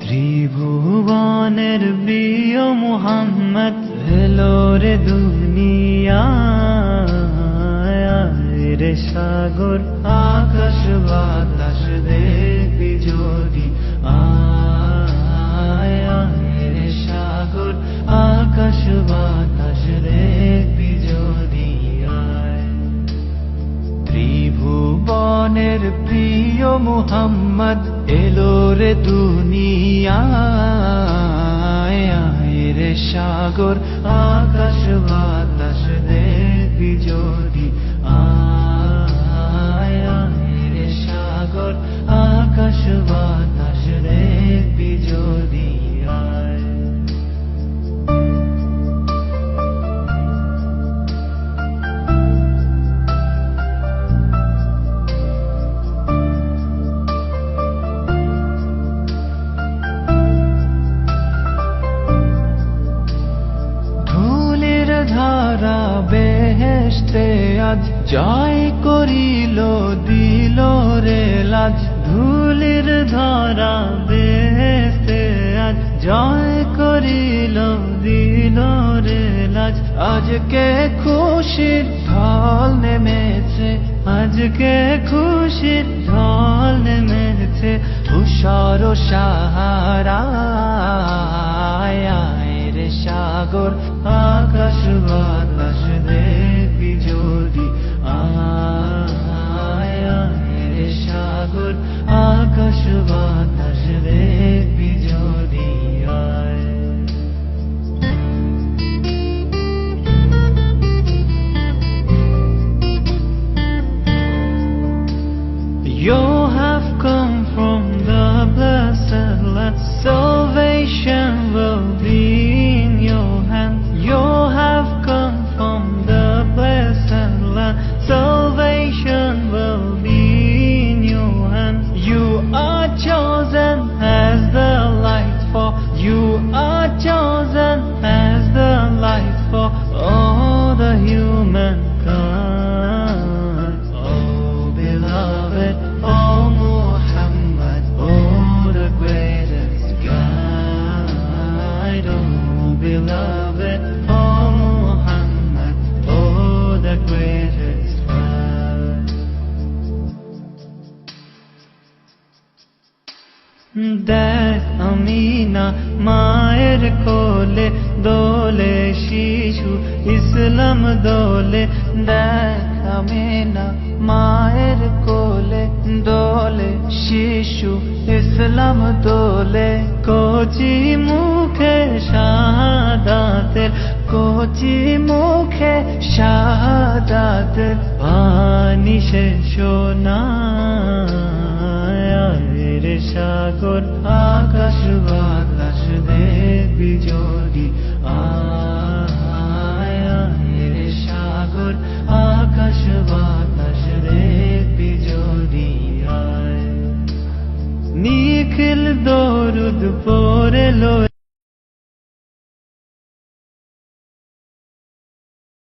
ত্রিভুবনের প্রিয় মুহাম্মদ এলো রে দুনিয়ায় রে সাগর আকাশ বাতাস দেখবি যদি আয় রে সাগর আকাশ বাতাস দেখবি যদি আয়। ত্রিভুবনের প্রিয় মুহাম্মদ এলো রে দুনিয়ায় রে সাগর আকাশ বাতাস দেখবি যদি আয় রে সাগর আকাশ বাতাস দেখবি যদি আয়। ধারা বেহেশতে আজ জয় করিল দিল রে লাজ। ধুলির ধারা বেহেশতে আজ জয় করিল দিল রে লাজ। আজকে খুশির ঢল নেমেছে, আজকে খুশির ঢল নেমেছে তুষার সাহারায় রে সাগর আকাশ বাতাস দেখবি যদি আয় রে সাগর আকাশ বাতাস দেখবি যদি আয়। You have come from the blessed land, salvation will be in your hand. You have come from the blessed land, salvation will be in your hand. You are chosen as the light for, you are chosen as the light for all the humankind. Oh beloved, oh Muhammad, oh the greatest guide. Oh beloved, oh Muhammad, oh the greatest guide. দেখ আমিনা মায়ের কোলে দোলে শিশু ইসলাম দোলে। দেখ আমিনা মায়ের কোলে দোলে শিশু ইসলাম দোলে। কচি মুখে শাহাদাতের, কচি মুখে শাহাদাতের বাণী সে শোনায় রে সাগর আকাশ বাতাস দেখবি যদি আয় রে সাগর আকাশ বাতাস দেখবি যদি আয়। নিখিল দরুদ পড়ে লো